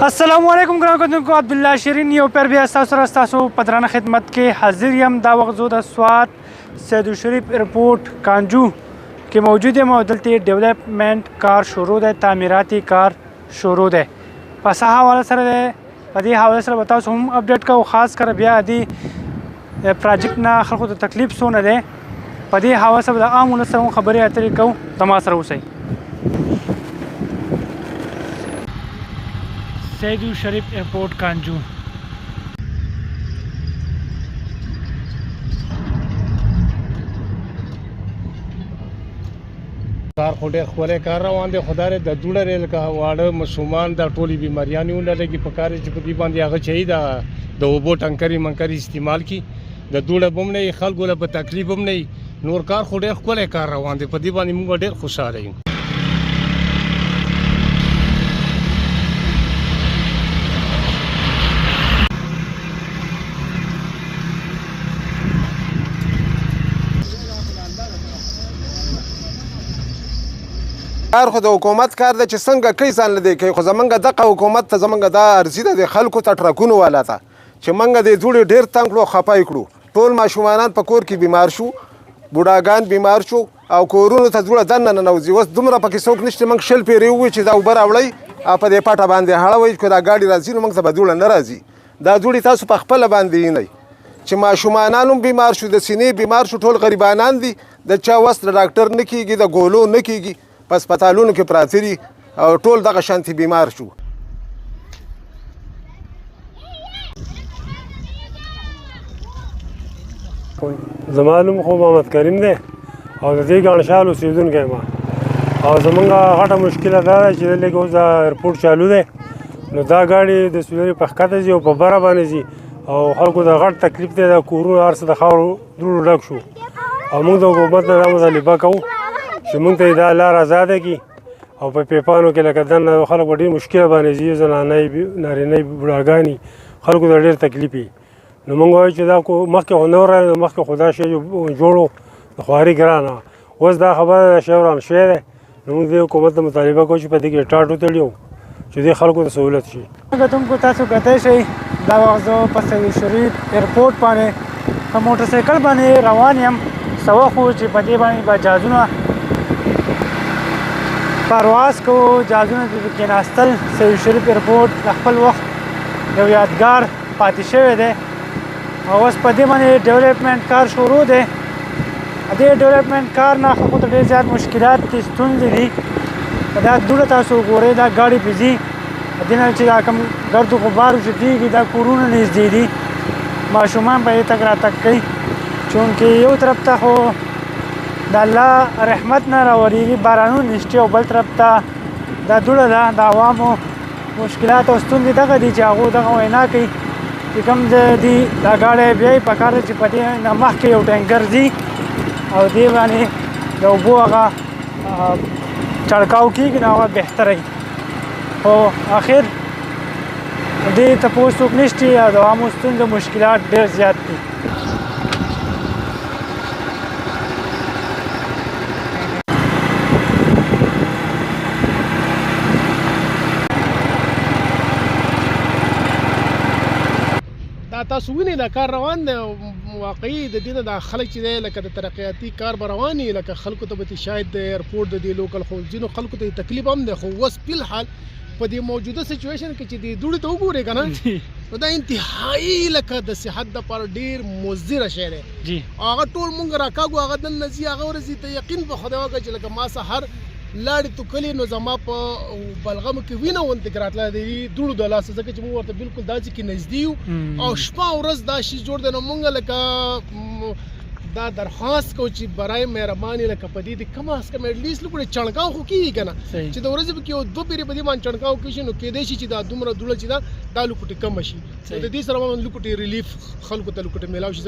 السلام علیکم ګران کتونکو عبدالله شیرین یو پیر بیا ستاسو سره ستاسو په درانه خدمت کې حاضر یم. دا وخت زه د سوات سیدالشریف ایرپورټ کانجو کې موجود یم او دلته ډیولپمنټ کار شروع دی، تعمیراتي کار شروع دی. په څه حواله سره دی په دې حواله سره به تاسو هم اپډیټ کوو. خاص کر بیا دې پراجیکټ نه خلکو ته تکلیف څونه دی په دې حواله سره د عام ولس سره هم خبرې اترې کوو. زما سره اوسئ. سیدالشریف ایرپورټ کانجو کار خو ډېر ښکلی کار روان دی. خدای د دوړه ریل که واړه ماشومان دا ټولې بیماریانې ولري په کار چې په دې باندې هغه چې د اوبو ټنکرې منکرې استعمال کړي د دوړه به هم نه وي، خلکو له په تکلیف هم نه وي. نور کار خو ډېر ښکلی کار روان دی. په دې باندې موږ ډېر خوشحاله یو. کار خو د حکومت کار دی چې څنګه کوي ځان له دې کوي، خو زمونږ دغه حکومت ته زمونږ دا عرضي ده د خلکو ته ټرکونو والا ته چې موږ د دوړې ډېر تنګ کړو، خفه یې کړو. ټول ماشومانان په کور کې بیمار شو، بوډاګان بیمار شو او کورونو ته دوړه دننه ننوځي. اوس دومره پکې څوک نشته موږ شل پیرې ووایو چې دا اوبه راوړئ او په دې پټه باندې هړوئ که دا ګاډي راځي نو موږ ته به دوړه نه راځي. دا دوړې تاسو په خپله باندې وینئ چې ماشومانان هم بیمار شو، د سینې بیمار شو، ټول غریبانان دي. د چا وس د ډاکټر نه کېږي، د ګولو نه کېږي، په هسپتالونو کې پراته دي او ټول دغه شانتي بیمار شو. زما نوم خو محمد کریم دی او د دې ګڼشال اوسېدونکی یم او زمونږ غټه مشکله دا ده چې لږ اوس دا ایرپورټ چالو دی نو دا ګاډي د سولري په ښکته ځي او په بره باندې ځي او خلکو ته غټ تکلیف دی. دا کورونه هر څه د خاورو دوړو ډک شو او موږ د حکومت نه دا مطالبه کوو چې موږ ته دا لار ازاده کړي او په پیپانو کې لکه دننه خلک په ډېر مشکله باندې ځي، زنانې نارینه بوډاګانې خلکو ته ډېر تکلیف وي. نو موږ وایو چې دا مخکې خو نه ورغلی، مخکې خو دا شی جوړ د خواري ګرانه، اوس دا خبره د شی وران شوی دی. نو موږ د حکومت ته مطالبه کوو چې په دې کې ټاټ وتړي چې دې خلکو ته سهولت شي. کتونکو تاسو کتلی شئ دا وخت زه په سیدالشریف ایرپورټ باندې په موټرسایکل باندې روان یم. څه وخت و چې په دې باندې به جهازونه پرواز کوو، جهازونه د کېناستل. سیدالشریف ایرپورټ د خپل وخت یو یادګار پاتې شوی دی او اوس په دې باندې ډیولپمنټ کار شروع دی. دې ډیولپمنټ کار نه خلکو ته ډېر زیات مشکلات دي، ستونزې دي. دا دوړه تاسو وګورئ، دا ګاډي پې ځي، دې نه چې دا کوم ګرد و غبار چې کېږي دا کورونه نږدې دي، ماشومان به یې تګ راتګ کوي. چونکې یو طرف ته خو د الله رحمت نه راورېږي، بارانونه نشته، او بل طرف ته دا دوړه ده. د عوامو مشکلات او ستونزې دغه دي چې هغوی دغه وینا کوي چې کوم ځای دي دا ګاډی بیا یې پکار ده چې په دې نه مخکې یو ټینکر ځي او دې باندې د اوبو هغه چړکاو کېږي نو هغه بهتره وي. خو آخر دې تپوس څوک نشته او د عوامو ستونزې مشکلات ډېر زیات دي. تاسو وینئ دا کار روان دی. واقعي د دې نه دا خلک چې دی لکه د ترقیاتي کار به روان وي، لکه خلکو ته به شاید د ایرپورټ د دې لوکل خو ځینو خلکو ته تکلیف هم دی. خو اوس فلحال په دې موجوده سچویشن کې چې د دوړې ته وګورئ که نه نو دا انتهایي لکه د صحت دپاره ډېر مضره شی دی. هغه ټول مونږ راکاږو، هغه دننه ځي، هغه ورځي ته یقین په خدای وکړه چې لکه ما سهار لاړې توکلې نو زما په بلغمو کې وینه غوندې راتله د دوړو د لاسه، ځکه چې موږ ورته بالکل دا ځای کې نږدې یو او شپه او ورځ دا شي جوړ دی. نو مونږ لکه دا درخواست کوو چې برای مهرباني لکه په دې د کم از کم ایټلیسټ لږ چڼکاو خو کېږي که نه چې د ورځې پکې یو دوه پیرې په دې باندې چڼکاو کېږي نو کېدای شي چې دا دومره دوړه چې دا لوکوټې کمه شي. د دې سره لوکوټې ریلیف خلکو ته لوکوټې میلاو شي.